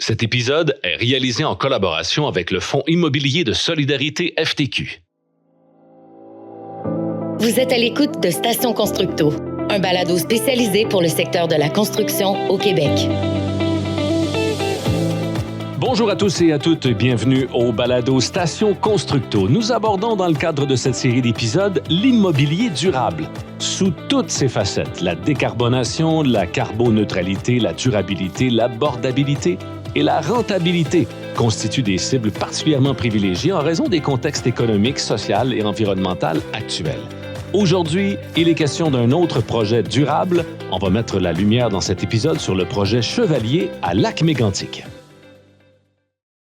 Cet épisode est réalisé en collaboration avec le Fonds immobilier de solidarité FTQ. Vous êtes à l'écoute de Station Constructo, un balado spécialisé pour le secteur de la construction au Québec. Bonjour à tous et à toutes, bienvenue au balado Station Constructo. Nous abordons dans le cadre de cette série d'épisodes l'immobilier durable, sous toutes ses facettes, la décarbonation, la carboneutralité, la durabilité, l'abordabilité et la rentabilité constituent des cibles particulièrement privilégiées en raison des contextes économiques, sociaux et environnementaux actuels. Aujourd'hui, il est question d'un autre projet durable. On va mettre la lumière dans cet épisode sur le projet Chevalier à Lac-Mégantic.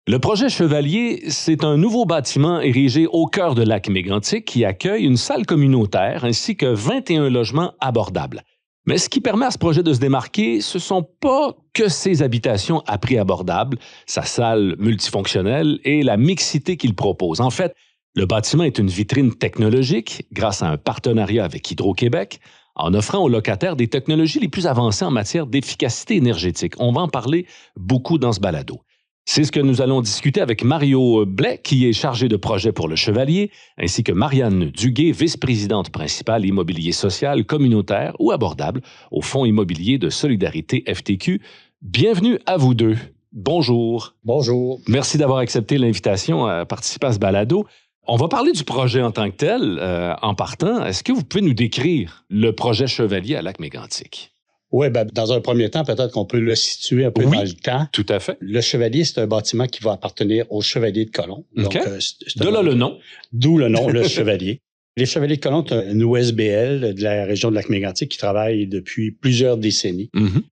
Le projet Chevalier, c'est un nouveau bâtiment érigé au cœur de Lac-Mégantic qui accueille une salle communautaire ainsi que 21 logements abordables. Mais ce qui permet à ce projet de se démarquer, ce ne sont pas que ses habitations à prix abordable, sa salle multifonctionnelle et la mixité qu'il propose. En fait, le bâtiment est une vitrine technologique grâce à un partenariat avec Hydro-Québec en offrant aux locataires des technologies les plus avancées en matière d'efficacité énergétique. On va en parler beaucoup dans ce balado. C'est ce que nous allons discuter avec Mario Blais, qui est chargé de projet pour le Chevalier, ainsi que Marianne Duguay, vice-présidente principale immobilier social, communautaire ou abordable au Fonds immobilier de solidarité FTQ. Bienvenue à vous deux. Bonjour. Bonjour. Merci d'avoir accepté l'invitation à participer à ce balado. On va parler du projet en tant que tel. En partant, est-ce que vous pouvez nous décrire le projet Chevalier à Lac-Mégantic? Oui, dans un premier temps, peut-être qu'on peut le situer un peu dans le temps. Tout à fait. Le Chevalier, c'est un bâtiment qui va appartenir au Chevalier de Colomb. Okay. Donc, de là le nom. D'où le nom, le Chevalier. Les Chevaliers de Colomb, c'est une OSBL de la région de Lac-Mégantic qui travaille depuis plusieurs décennies,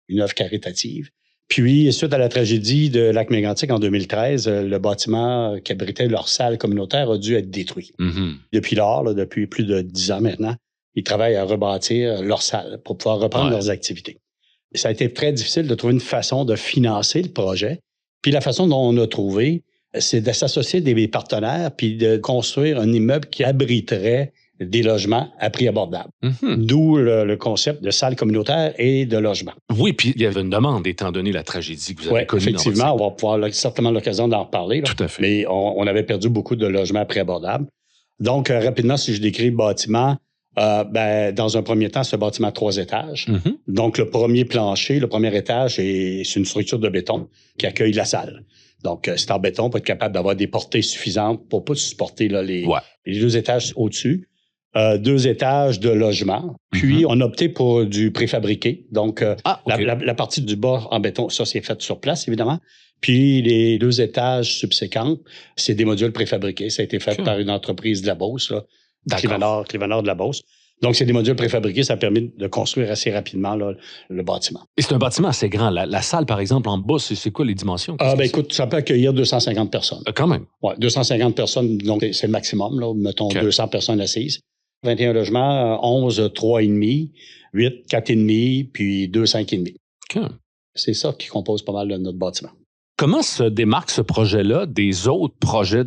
une œuvre caritative. Puis, suite à la tragédie de Lac-Mégantic en 2013, le bâtiment qui abritait leur salle communautaire a dû être détruit. Depuis lors, depuis plus de 10 ans maintenant, ils travaillent à rebâtir leur salle pour pouvoir reprendre leurs activités. Et ça a été très difficile de trouver une façon de financer le projet. Puis la façon dont on a trouvé, c'est de s'associer des partenaires puis de construire un immeuble qui abriterait des logements à prix abordable. D'où le concept de salle communautaire et de logement. Oui, puis il y avait une demande étant donné la tragédie que vous avez connue. Effectivement, on va pouvoir certainement l'occasion d'en reparler. Là. Tout à fait. Mais on avait perdu beaucoup de logements à prix abordable. Donc, rapidement, si je décris le bâtiment, dans un premier temps, c'est un bâtiment à 3 étages. Donc, le premier plancher, le premier étage, c'est une structure de béton qui accueille la salle. Donc, c'est en béton pour être capable d'avoir des portées suffisantes pour pas supporter là, les 2 étages au-dessus. 2 étages de logement. Puis, on a opté pour du préfabriqué. Donc, la partie du bas en béton, ça, c'est fait sur place, évidemment. Puis, les 2 étages subséquents, c'est des modules préfabriqués. Ça a été fait par une entreprise de la Beauce, là. Clivanord de la Beauce. Donc, c'est des modules préfabriqués. Ça a permis de construire assez rapidement là, le bâtiment. Et c'est un bâtiment assez grand. La salle, par exemple, en bas, c'est quoi les dimensions? Écoute, ça peut accueillir 250 personnes. Quand même. Oui, 250 personnes, donc c'est le maximum. Là, mettons 200 personnes assises. 21 logements, 11, 3,5, 8, 4,5, puis 2, 5,5. Okay. C'est ça qui compose pas mal de notre bâtiment. Comment se démarque ce projet-là des autres projets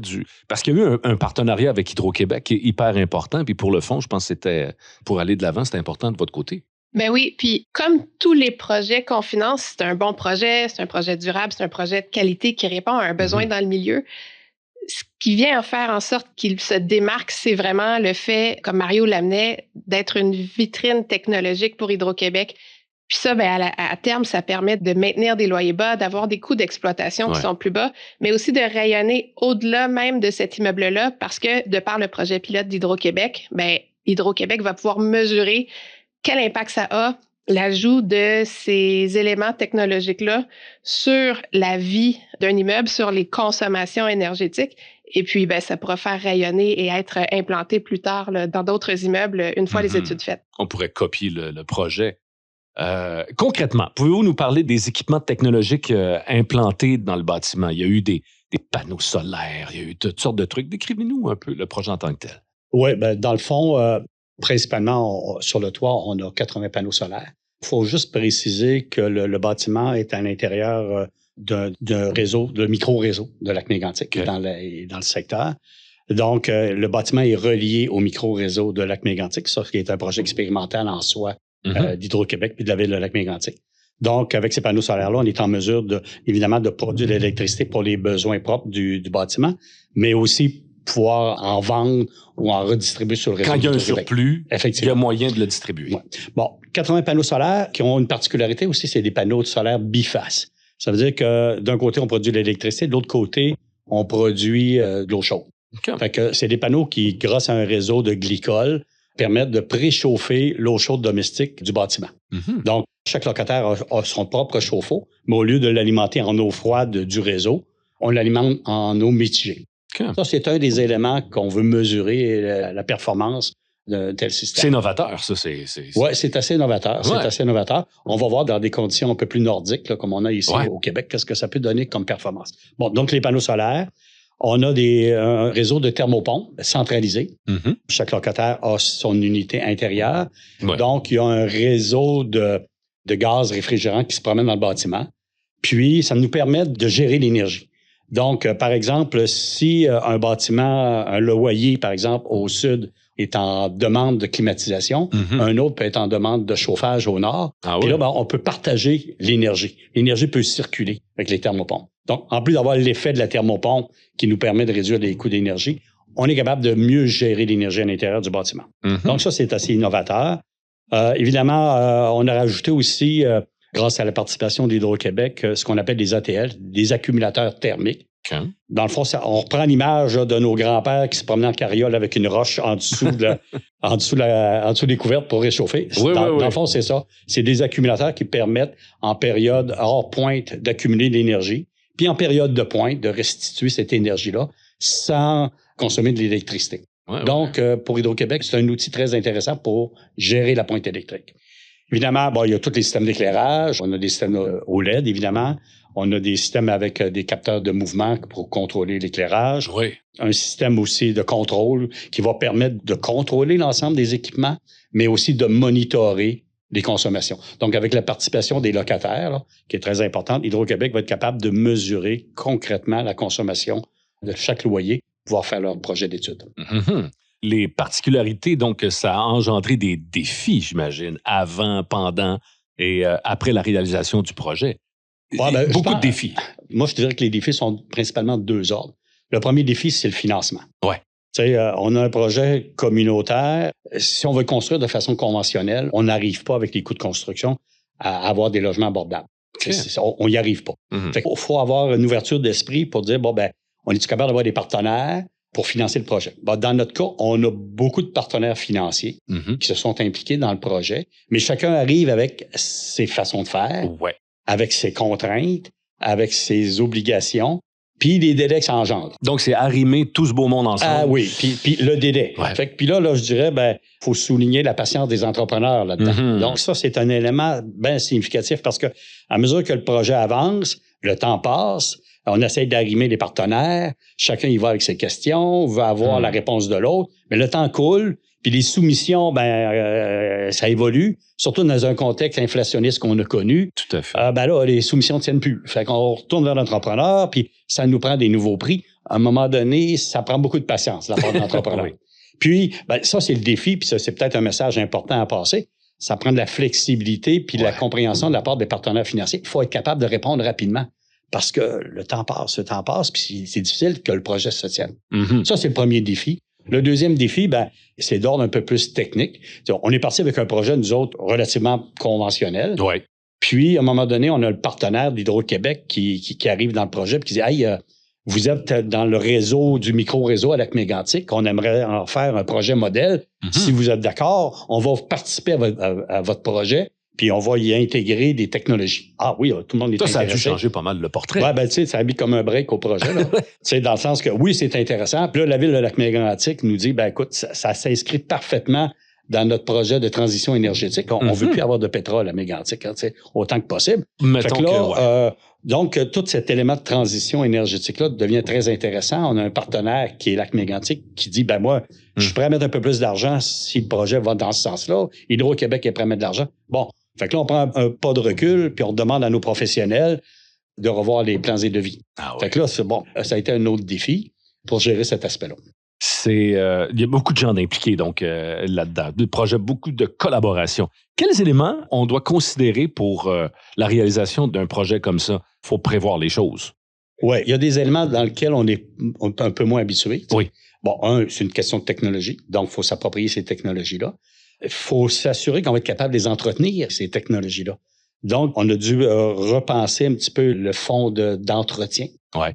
Parce qu'il y a eu un partenariat avec Hydro-Québec qui est hyper important, puis pour le fond, je pense que c'était, pour aller de l'avant, c'était important de votre côté. Ben oui, puis comme tous les projets qu'on finance, c'est un bon projet, c'est un projet durable, c'est un projet de qualité qui répond à un besoin dans le milieu. Ce qui vient faire en sorte qu'il se démarque, c'est vraiment le fait, comme Mario l'amenait, d'être une vitrine technologique pour Hydro-Québec. Puis ça, à terme, ça permet de maintenir des loyers bas, d'avoir des coûts d'exploitation qui sont plus bas, mais aussi de rayonner au-delà même de cet immeuble-là parce que, de par le projet pilote d'Hydro-Québec, Hydro-Québec va pouvoir mesurer quel impact ça a, l'ajout de ces éléments technologiques-là sur la vie d'un immeuble, sur les consommations énergétiques. Et puis, ça pourra faire rayonner et être implanté plus tard là, dans d'autres immeubles une fois les études faites. On pourrait copier le projet. Concrètement, pouvez-vous nous parler des équipements technologiques implantés dans le bâtiment? Il y a eu des panneaux solaires, il y a eu toutes sortes de trucs. Décrivez-nous un peu le projet en tant que tel. Oui, dans le fond, principalement, sur le toit, on a 80 panneaux solaires. Il faut juste préciser que le bâtiment est à l'intérieur d'un réseau, de micro-réseau de Lac-Mégantic dans le secteur. Donc, le bâtiment est relié au micro-réseau de Lac-Mégantic, ça qui est un projet expérimental en soi d'Hydro-Québec puis de la ville de Lac-Mégantic. Donc, avec ces panneaux solaires-là, on est en mesure, évidemment, de produire de l'électricité pour les besoins propres du bâtiment, mais aussi pouvoir en vendre ou en redistribuer sur le réseau. Quand il y a un surplus, il y a moyen de le distribuer. Ouais. Bon, 80 panneaux solaires qui ont une particularité aussi, c'est des panneaux solaires bifaces. Ça veut dire que d'un côté, on produit de l'électricité, de l'autre côté, on produit de l'eau chaude. Okay. Fait que c'est des panneaux qui, grâce à un réseau de glycol, permettent de préchauffer l'eau chaude domestique du bâtiment. Mm-hmm. Donc, chaque locataire a son propre chauffe-eau, mais au lieu de l'alimenter en eau froide du réseau, on l'alimente en eau mitigée. Okay. Ça, c'est un des éléments qu'on veut mesurer, la performance d'un tel système. C'est novateur, ça. Oui, c'est assez novateur. Ouais. C'est assez novateur. On va voir dans des conditions un peu plus nordiques, là, comme on a ici au Québec, qu'est-ce que ça peut donner comme performance. Bon, donc les panneaux solaires, on a un réseau de thermopompes centralisés. Mm-hmm. Chaque locataire a son unité intérieure. Ouais. Donc, il y a un réseau de gaz réfrigérant qui se promène dans le bâtiment. Puis, ça nous permet de gérer l'énergie. Donc, par exemple, si un bâtiment, un loyer, par exemple, au sud, est en demande de climatisation, un autre peut être en demande de chauffage au nord. Et là, on peut partager l'énergie. L'énergie peut circuler avec les thermopompes. Donc, en plus d'avoir l'effet de la thermopompe qui nous permet de réduire les coûts d'énergie, on est capable de mieux gérer l'énergie à l'intérieur du bâtiment. Donc, ça, c'est assez innovateur. Évidemment, on a rajouté aussi, grâce à la participation d'Hydro-Québec, ce qu'on appelle des ATL, des accumulateurs thermiques. Okay. Dans le fond, on reprend l'image de nos grands-pères qui se promenaient en carriole avec une roche en dessous en dessous des couvertes pour réchauffer. Dans le fond, c'est ça. C'est des accumulateurs qui permettent, en période hors pointe, d'accumuler l'énergie, puis en période de pointe, de restituer cette énergie-là sans consommer de l'électricité. Donc, pour Hydro-Québec, c'est un outil très intéressant pour gérer la pointe électrique. Évidemment, il y a tous les systèmes d'éclairage. On a des systèmes au LED, évidemment. On a des systèmes avec des capteurs de mouvement pour contrôler l'éclairage. Oui. Un système aussi de contrôle qui va permettre de contrôler l'ensemble des équipements, mais aussi de monitorer les consommations. Donc, avec la participation des locataires, là, qui est très importante, Hydro-Québec va être capable de mesurer concrètement la consommation de chaque loyer, pouvoir faire leur projet d'étude. Mm-hmm. Les particularités, donc, ça a engendré des défis, j'imagine, avant, pendant et après la réalisation du projet. Beaucoup de défis. Moi, je dirais que les défis sont principalement de deux ordres. Le premier défi, c'est le financement. Ouais. Tu sais, on a un projet communautaire. Si on veut construire de façon conventionnelle, on n'arrive pas avec les coûts de construction à avoir des logements abordables. Okay. On n'y arrive pas. Mm-hmm. Fait qu'il faut avoir une ouverture d'esprit pour dire, on est-tu capable d'avoir des partenaires pour financer le projet? Dans notre cas, on a beaucoup de partenaires financiers qui se sont impliqués dans le projet, mais chacun arrive avec ses façons de faire, avec ses contraintes, avec ses obligations, puis les délais que ça engendre. Donc, c'est arrimer tout ce beau monde ensemble. Ah oui, puis le délai. Puis là, je dirais, faut souligner la patience des entrepreneurs là-dedans. Mm-hmm. Donc ça, c'est un élément bien significatif parce que à mesure que le projet avance, le temps passe, on essaie d'arrimer les partenaires, chacun y va avec ses questions, veut avoir la réponse de l'autre, mais le temps coule, puis les soumissions, ça évolue, surtout dans un contexte inflationniste qu'on a connu. Tout à fait. Là, les soumissions ne tiennent plus. Fait qu'on retourne vers l'entrepreneur, puis ça nous prend des nouveaux prix. À un moment donné, ça prend beaucoup de patience de la part de l'entrepreneur. Puis, ça, c'est le défi, puis ça, c'est peut-être un message important à passer. Ça prend de la flexibilité puis de la compréhension de la part des partenaires financiers. Il faut être capable de répondre rapidement. Parce que le temps passe, puis c'est difficile que le projet se tienne. Mm-hmm. Ça, c'est le premier défi. Le deuxième défi, c'est d'ordre un peu plus technique. On est parti avec un projet, nous autres, relativement conventionnel. Ouais. Puis, à un moment donné, on a le partenaire d'Hydro-Québec qui arrive dans le projet et qui dit « Hey, vous êtes dans le réseau du micro-réseau à Lac-Mégantic. On aimerait en faire un projet modèle. Mm-hmm. Si vous êtes d'accord, on va participer à votre projet. Puis on va y intégrer des technologies. » Ah oui, tout le monde est intéressé. Ça a dû changer pas mal le portrait. Ouais, tu sais, ça a mis comme un break au projet. Tu sais, dans le sens que oui, c'est intéressant. Puis là, la ville de Lac-Mégantic nous dit, écoute, ça s'inscrit parfaitement dans notre projet de transition énergétique. On veut plus avoir de pétrole à Mégantic, autant que possible. Mettons fait que là, donc, tout cet élément de transition énergétique-là devient très intéressant. On a un partenaire qui est Lac-Mégantic qui dit, moi, je suis prêt à mettre un peu plus d'argent si le projet va dans ce sens-là. Hydro-Québec est prêt à mettre de l'argent. Bon. Fait que là, on prend un pas de recul, puis on demande à nos professionnels de revoir les plans et devis. Ah ouais. Fait que là, ça a été un autre défi pour gérer cet aspect-là. Il y a beaucoup de gens impliqués donc là-dedans, des projets, beaucoup de collaboration. Quels éléments on doit considérer pour la réalisation d'un projet comme ça? Il faut prévoir les choses. Oui, il y a des éléments dans lesquels on est un peu moins habitué. Oui. Bon, c'est une question de technologie, donc il faut s'approprier ces technologies-là. Il faut s'assurer qu'on va être capable de les entretenir, ces technologies-là. Donc, on a dû repenser un petit peu le fond d'entretien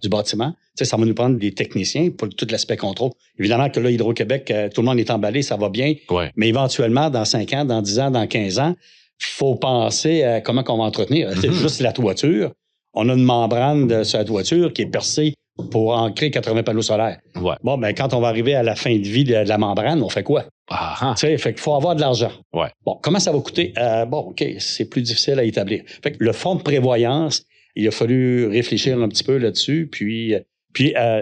du bâtiment. Tu sais, ça va nous prendre des techniciens pour tout l'aspect contrôle. Évidemment que là, Hydro-Québec, tout le monde est emballé, ça va bien. Ouais. Mais éventuellement, dans 5 ans, dans 10 ans, dans 15 ans, il faut penser à comment on va entretenir. C'est juste la toiture. On a une membrane sur la toiture qui est percée pour ancrer 80 panneaux solaires. Ouais. Bon, ben quand on va arriver à la fin de vie de la membrane, on fait quoi? Tu sais, fait qu'il faut avoir de l'argent. Ouais. Bon, comment ça va coûter? OK, c'est plus difficile à établir. Fait que le fonds de prévoyance, il a fallu réfléchir un petit peu là-dessus, puis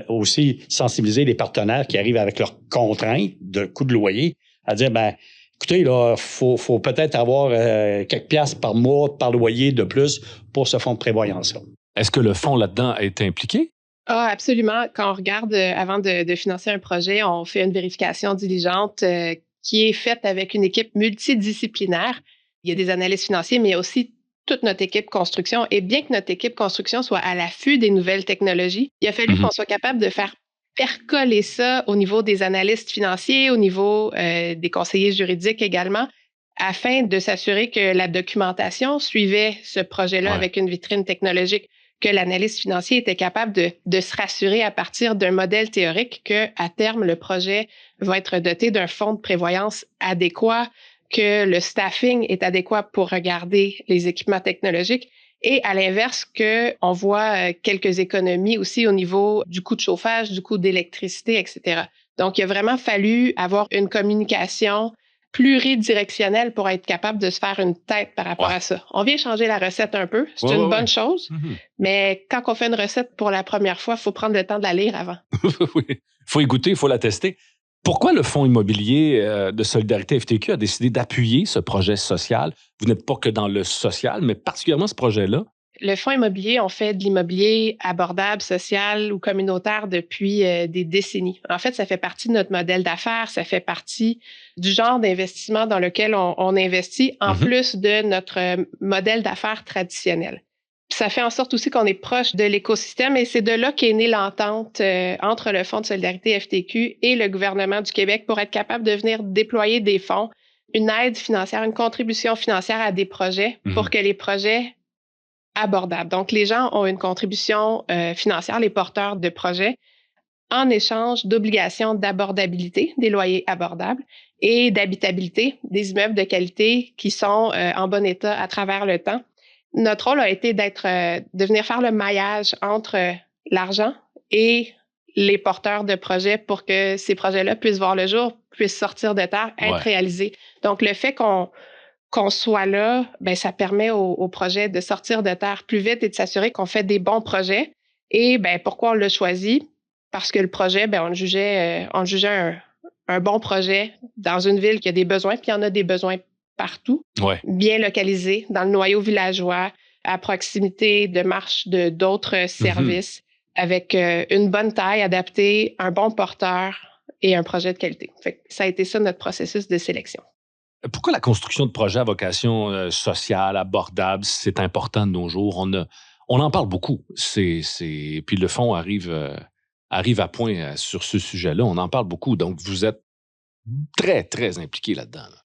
aussi sensibiliser les partenaires qui arrivent avec leurs contraintes de coût de loyer, à dire, ben écoutez, là, faut peut-être avoir quelques piastres par mois par loyer de plus pour ce fonds de prévoyance-là. Est-ce que le fonds là-dedans est impliqué? Ah, absolument. Quand on regarde, avant de financer un projet, on fait une vérification diligente qui est faite avec une équipe multidisciplinaire. Il y a des analystes financiers, mais il y a aussi toute notre équipe construction. Et bien que notre équipe construction soit à l'affût des nouvelles technologies, il a fallu qu'on soit capable de faire percoler ça au niveau des analystes financiers, au niveau des conseillers juridiques également, afin de s'assurer que la documentation suivait ce projet-là avec une vitrine technologique, que l'analyste financier était capable de se rassurer à partir d'un modèle théorique qu'à terme, le projet va être doté d'un fonds de prévoyance adéquat, que le staffing est adéquat pour regarder les équipements technologiques et à l'inverse qu'on voit quelques économies aussi au niveau du coût de chauffage, du coût d'électricité, etc. Donc, il a vraiment fallu avoir une communication pluridirectionnelle pour être capable de se faire une tête par rapport à ça. On vient changer la recette un peu, c'est une bonne chose, mais quand on fait une recette pour la première fois, il faut prendre le temps de la lire avant. Oui, il faut y goûter, il faut la tester. Pourquoi le Fonds immobilier de solidarité FTQ a décidé d'appuyer ce projet social? Vous n'êtes pas que dans le social, mais particulièrement ce projet-là. Le fonds immobilier, on fait de l'immobilier abordable, social ou communautaire depuis des décennies. En fait, ça fait partie de notre modèle d'affaires, ça fait partie du genre d'investissement dans lequel on investit, en plus de notre modèle d'affaires traditionnel. Puis ça fait en sorte aussi qu'on est proche de l'écosystème et c'est de là qu'est née l'entente entre le Fonds de solidarité FTQ et le gouvernement du Québec pour être capable de venir déployer des fonds, une aide financière, une contribution financière à des projets pour que les projets abordables. Donc, les gens ont une contribution financière, les porteurs de projets, en échange d'obligations d'abordabilité, des loyers abordables, et d'habitabilité, des immeubles de qualité qui sont en bon état à travers le temps. Notre rôle a été de venir faire le maillage entre l'argent et les porteurs de projets pour que ces projets-là puissent voir le jour, puissent sortir de terre, être réalisés. Donc, le fait qu'on soit là, ben ça permet au projet de sortir de terre plus vite et de s'assurer qu'on fait des bons projets. Et ben pourquoi on l'a choisi? Parce que le projet, ben on le jugeait un bon projet dans une ville qui a des besoins, puis il y en a des besoins partout, bien localisé, dans le noyau villageois, à proximité de marche de d'autres services, avec une bonne taille adaptée, un bon porteur et un projet de qualité. Fait que ça a été ça notre processus de sélection. Pourquoi la construction de projets à vocation sociale, abordable, c'est important de nos jours? On en parle beaucoup. Puis le fonds arrive à point sur ce sujet-là. On en parle beaucoup. Donc, vous êtes très, très impliqué là-dedans. Là.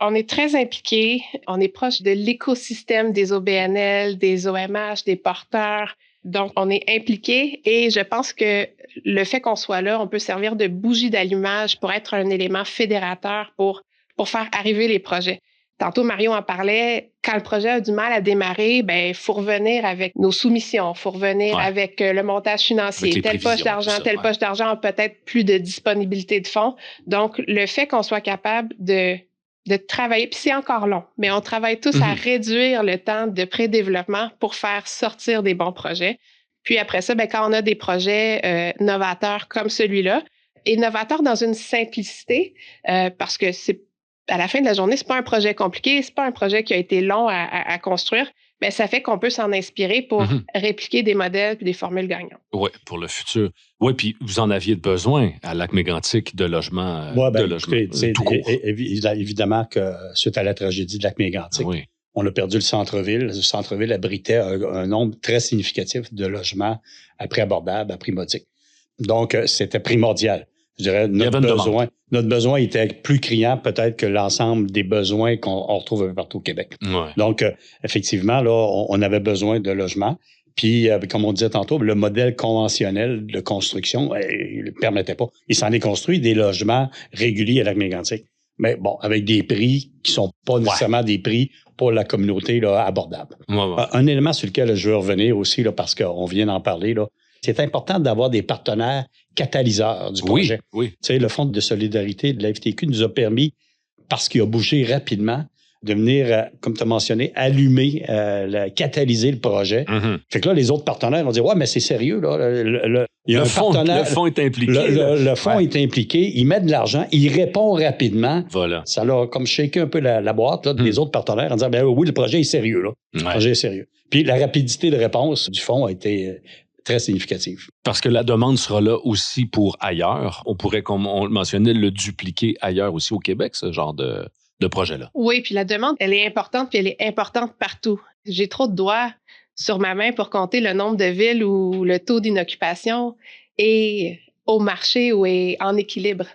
On est très impliqué. On est proche de l'écosystème des OBNL, des OMH, des porteurs. Donc, on est impliqué et je pense que le fait qu'on soit là, on peut servir de bougie d'allumage pour être un élément fédérateur pour faire arriver les projets. Tantôt, Mario en parlait, quand le projet a du mal à démarrer, ben faut revenir avec nos soumissions, faut revenir avec le montage financier. Telle poche d'argent a peut-être plus de disponibilité de fonds. Donc, le fait qu'on soit capable de travailler, puis c'est encore long, mais on travaille tous à réduire le temps de pré-développement pour faire sortir des bons projets. Puis après ça, ben quand on a des projets novateurs comme celui-là, et novateurs dans une simplicité, parce que c'est à la fin de la journée, c'est pas un projet compliqué, c'est pas un projet qui a été long à construire, ben, ça fait qu'on peut s'en inspirer pour répliquer des modèles et des formules gagnantes. Oui, pour le futur. Oui, puis vous en aviez besoin à Lac-Mégantic de logements, tout court. Évidemment que suite à la tragédie de Lac-Mégantic, on a perdu le centre-ville. Le centre-ville abritait un nombre très significatif de logements à prix abordable, à prix modique. Donc, c'était primordial. Je dirais, notre besoin était plus criant peut-être que l'ensemble des besoins qu'on retrouve un peu partout au Québec. Ouais. Donc, effectivement, là, on avait besoin de logements. Puis, comme on disait tantôt, le modèle conventionnel de construction, il ne permettait pas. Il s'en est construit des logements réguliers à Lac-Mégantic. Mais bon, avec des prix qui sont pas nécessairement des prix pour la communauté là, abordables. Un élément sur lequel je veux revenir aussi, là, parce qu'on vient d'en parler, là, c'est important d'avoir des partenaires catalyseurs du projet. Oui. Tu sais, le Fonds de solidarité de la FTQ nous a permis, parce qu'il a bougé rapidement, de venir, comme tu as mentionné, allumer, catalyser le projet. Fait que là, les autres partenaires vont dire, ouais, mais c'est sérieux, là. Le fonds est impliqué. Le fonds est impliqué, il met de l'argent, il répond rapidement. Voilà. Ça l'a comme shaké un peu la boîte là, des autres partenaires en disant, ben oui, le projet est sérieux, là. Le projet est sérieux. Puis la rapidité de réponse du fonds a été très significative. Parce que la demande sera là aussi pour ailleurs. On pourrait, comme on le mentionnait, le dupliquer ailleurs aussi au Québec, ce genre de projet-là. Oui, puis la demande, elle est importante, puis elle est importante partout. J'ai trop de doigts sur ma main pour compter le nombre de villes où le taux d'inoccupation est au marché ou est en équilibre.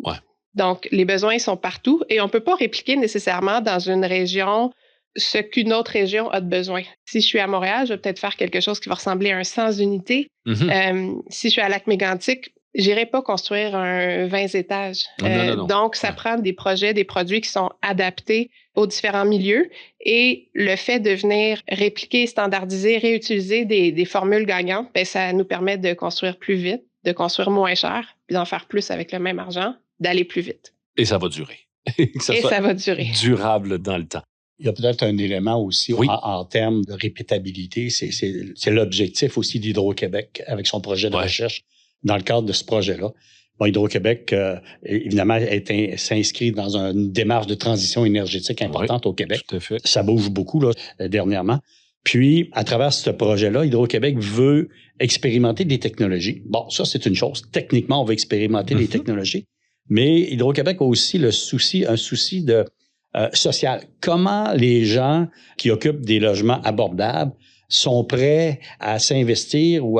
Ouais. Donc, les besoins sont partout et on ne peut pas répliquer nécessairement dans une région ce qu'une autre région a de besoin. Si je suis à Montréal, je vais peut-être faire quelque chose qui va ressembler à un 100 unités. Si je suis à Lac-Mégantic, j'irai pas construire un 20 étages. Non. Donc, ça prend des projets, des produits qui sont adaptés aux différents milieux. Et le fait de venir répliquer, standardiser, réutiliser des formules gagnantes, ben, ça nous permet de construire plus vite, de construire moins cher, puis d'en faire plus avec le même argent, d'aller plus vite. Et ça va durer. Ça va durer. Durable dans le temps. Il y a peut-être un élément aussi en termes de répétabilité. C'est l'objectif aussi d'Hydro-Québec avec son projet de recherche dans le cadre de ce projet-là. Bon, Hydro-Québec, évidemment, s'inscrit dans une démarche de transition énergétique importante au Québec. Tout à fait. Ça bouge beaucoup là, dernièrement. Puis, à travers ce projet-là, Hydro-Québec veut expérimenter des technologies. Bon, ça, c'est une chose. Techniquement, on veut expérimenter les technologies. Mais Hydro-Québec a aussi un souci de social. Comment les gens qui occupent des logements abordables sont prêts à s'investir ou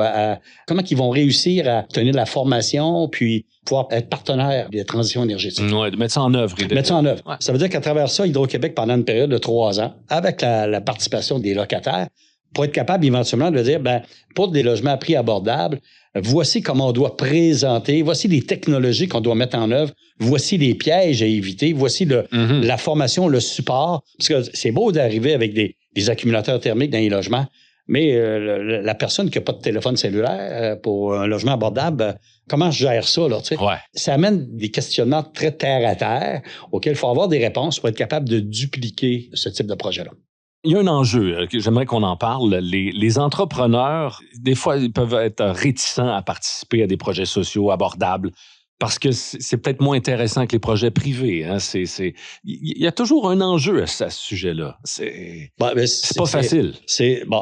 comment ils vont réussir à obtenir de la formation puis pouvoir être partenaires des transitions énergétiques. Oui, de mettre ça en œuvre. Ouais. Ça veut dire qu'à travers ça, Hydro-Québec, pendant une période de 3 ans, avec la participation des locataires, pour être capable éventuellement de dire, ben, pour des logements à prix abordables, voici comment on doit présenter, voici les technologies qu'on doit mettre en œuvre, voici les pièges à éviter, voici la formation, le support. Parce que c'est beau d'arriver avec des accumulateurs thermiques dans les logements, mais la personne qui n'a pas de téléphone cellulaire pour un logement abordable, comment je gère ça, là, tu sais? Ça amène des questionnements très terre à terre auxquels il faut avoir des réponses pour être capable de dupliquer ce type de projet-là. Il y a un enjeu, j'aimerais qu'on en parle. Les entrepreneurs, des fois, ils peuvent être réticents à participer à des projets sociaux abordables parce que c'est peut-être moins intéressant que les projets privés. Hein. Il y a toujours un enjeu à ce sujet-là. C'est pas facile.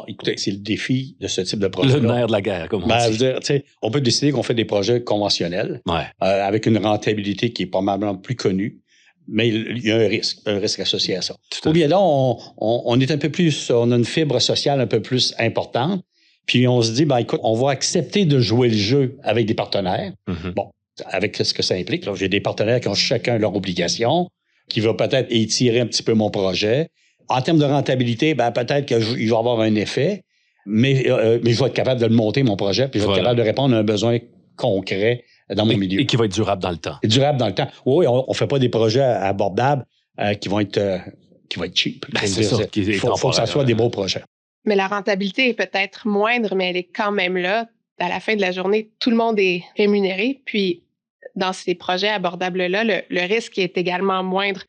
Écoutez, c'est le défi de ce type de projet. Le nerf de la guerre, comme on dit. Je veux dire, tu sais, on peut décider qu'on fait des projets conventionnels avec une rentabilité qui est probablement plus connue. Mais il y a un risque associé à ça. Ou bien là, on est un peu plus, on a une fibre sociale un peu plus importante, puis on se dit, ben écoute, on va accepter de jouer le jeu avec des partenaires. Bon, avec ce que ça implique. Là, j'ai des partenaires qui ont chacun leur obligation, qui vont peut-être étirer un petit peu mon projet. En termes de rentabilité, ben peut-être qu'il va avoir un effet, mais je vais être capable de le monter, mon projet, puis je vais être capable de répondre à un besoin concret dans mon milieu. Et qui va être durable dans le temps. Et durable dans le temps. Oui, on fait pas des projets abordables qui vont être cheap. C'est ça. Il faut que ça soit des beaux projets. Mais la rentabilité est peut-être moindre, mais elle est quand même là. À la fin de la journée, tout le monde est rémunéré. Puis, dans ces projets abordables-là, le risque est également moindre.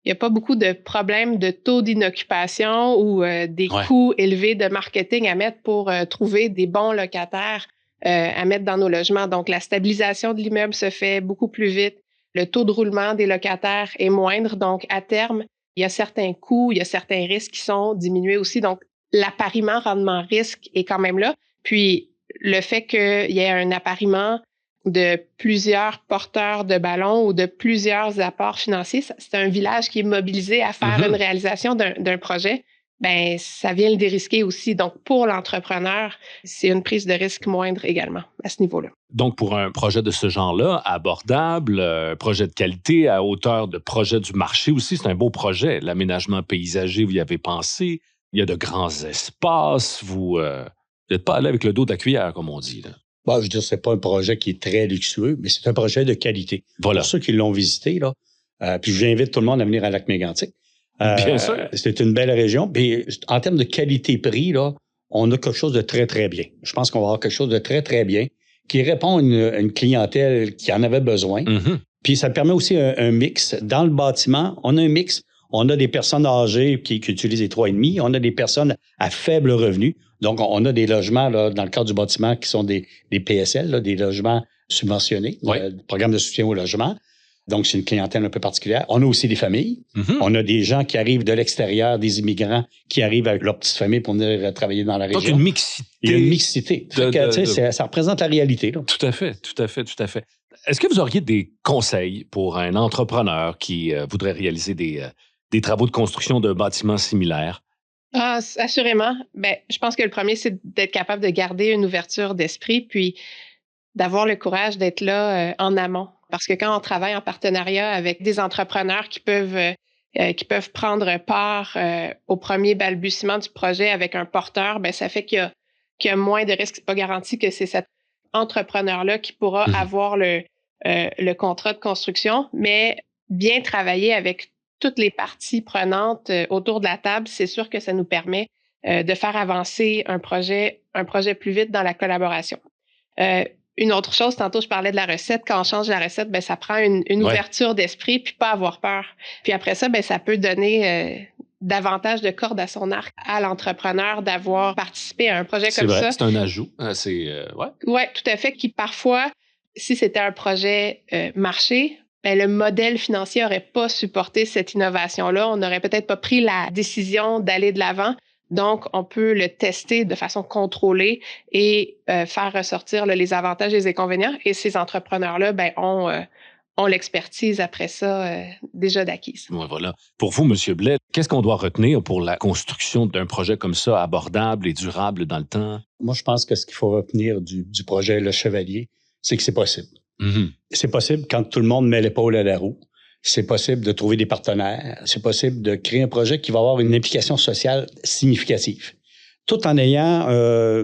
Il n'y a pas beaucoup de problèmes de taux d'inoccupation ou des coûts élevés de marketing à mettre pour trouver des bons locataires à mettre dans nos logements. Donc, la stabilisation de l'immeuble se fait beaucoup plus vite. Le taux de roulement des locataires est moindre. Donc, à terme, il y a certains coûts, il y a certains risques qui sont diminués aussi. Donc, l'appariement rendement-risque est quand même là. Puis, le fait qu'il y ait un appariement de plusieurs porteurs de ballons ou de plusieurs apports financiers, c'est un village qui est mobilisé à faire une réalisation d'un projet. Ben, ça vient le dérisquer aussi. Donc, pour l'entrepreneur, c'est une prise de risque moindre également à ce niveau-là. Donc, pour un projet de ce genre-là, abordable, projet de qualité, à hauteur de projet du marché aussi, c'est un beau projet. L'aménagement paysager, vous y avez pensé. Il y a de grands espaces. Vous n'êtes pas allé avec le dos de la cuillère, comme on dit, là. Bon, je veux dire, c'est pas un projet qui est très luxueux, mais c'est un projet de qualité. Voilà. Pour ceux qui l'ont visité, là, puis j'invite tout le monde à venir à Lac-Mégantic. Bien sûr. C'est une belle région. Puis en termes de qualité-prix, là, on a quelque chose de très, très bien. Je pense qu'on va avoir quelque chose de très, très bien qui répond à une clientèle qui en avait besoin. Puis ça permet aussi un mix. Dans le bâtiment, on a un mix. On a des personnes âgées qui utilisent les 3,5. On a des personnes à faible revenu. Donc, on a des logements là, dans le cadre du bâtiment qui sont des PSL, là, des logements subventionnés, le programme de soutien au logement. Donc, c'est une clientèle un peu particulière. On a aussi des familles. On a des gens qui arrivent de l'extérieur, des immigrants qui arrivent avec leur petite famille pour venir travailler dans la région. Donc, une mixité. Il y a une mixité. Ça représente la réalité, là. Tout à fait. Est-ce que vous auriez des conseils pour un entrepreneur qui voudrait réaliser des travaux de construction d'un bâtiment similaire? Ah, assurément. Ben, je pense que le premier, c'est d'être capable de garder une ouverture d'esprit, puis d'avoir le courage d'être là en amont. Parce que quand on travaille en partenariat avec des entrepreneurs qui peuvent prendre part au premier balbutiement du projet avec un porteur, ben ça fait qu'il y a moins de risques. C'est pas garanti que c'est cet entrepreneur-là qui pourra avoir le contrat de construction, mais bien travailler avec toutes les parties prenantes autour de la table, c'est sûr que ça nous permet de faire avancer un projet plus vite dans la collaboration. Une autre chose, tantôt je parlais de la recette. Quand on change la recette, ben ça prend une ouverture d'esprit puis pas avoir peur. Puis après ça, ben ça peut donner davantage de cordes à son arc à l'entrepreneur d'avoir participé à un projet comme ça. C'est un ajout. Ouais, tout à fait. Qui parfois, si c'était un projet marché, ben le modèle financier n'aurait pas supporté cette innovation-là. On n'aurait peut-être pas pris la décision d'aller de l'avant. Donc, on peut le tester de façon contrôlée et faire ressortir les avantages et les inconvénients. Et ces entrepreneurs-là, ben, ont l'expertise après ça déjà d'acquise. Ouais, voilà. Pour vous, M. Blais, qu'est-ce qu'on doit retenir pour la construction d'un projet comme ça, abordable et durable dans le temps? Moi, je pense que ce qu'il faut retenir du projet Le Chevalier, c'est que c'est possible. C'est possible quand tout le monde met l'épaule à la roue. C'est possible de trouver des partenaires. C'est possible de créer un projet qui va avoir une implication sociale significative, tout en ayant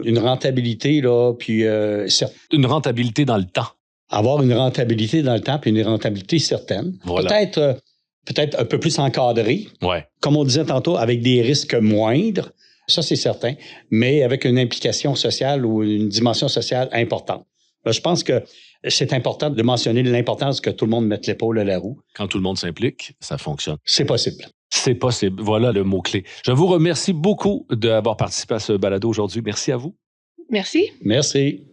une rentabilité, là, puis... Une rentabilité dans le temps. Avoir une rentabilité dans le temps, puis une rentabilité certaine. Voilà. Peut-être un peu plus encadrée. Ouais. Comme on disait tantôt, avec des risques moindres. Ça, c'est certain. Mais avec une implication sociale ou une dimension sociale importante. Je pense que c'est important de mentionner l'importance que tout le monde mette l'épaule à la roue. Quand tout le monde s'implique, ça fonctionne. C'est possible. C'est possible. Voilà le mot-clé. Je vous remercie beaucoup d'avoir participé à ce balado aujourd'hui. Merci à vous. Merci. Merci.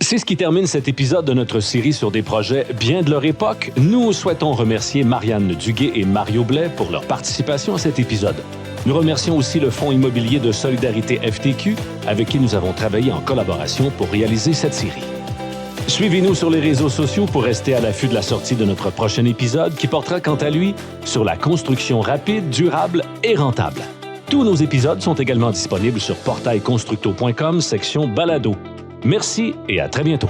C'est ce qui termine cet épisode de notre série sur des projets bien de leur époque. Nous souhaitons remercier Marianne Duguay et Mario Blais pour leur participation à cet épisode. Nous remercions aussi le Fonds immobilier de solidarité FTQ, avec qui nous avons travaillé en collaboration pour réaliser cette série. Suivez-nous sur les réseaux sociaux pour rester à l'affût de la sortie de notre prochain épisode qui portera quant à lui sur la construction rapide, durable et rentable. Tous nos épisodes sont également disponibles sur portailconstructo.com, section balado. Merci et à très bientôt.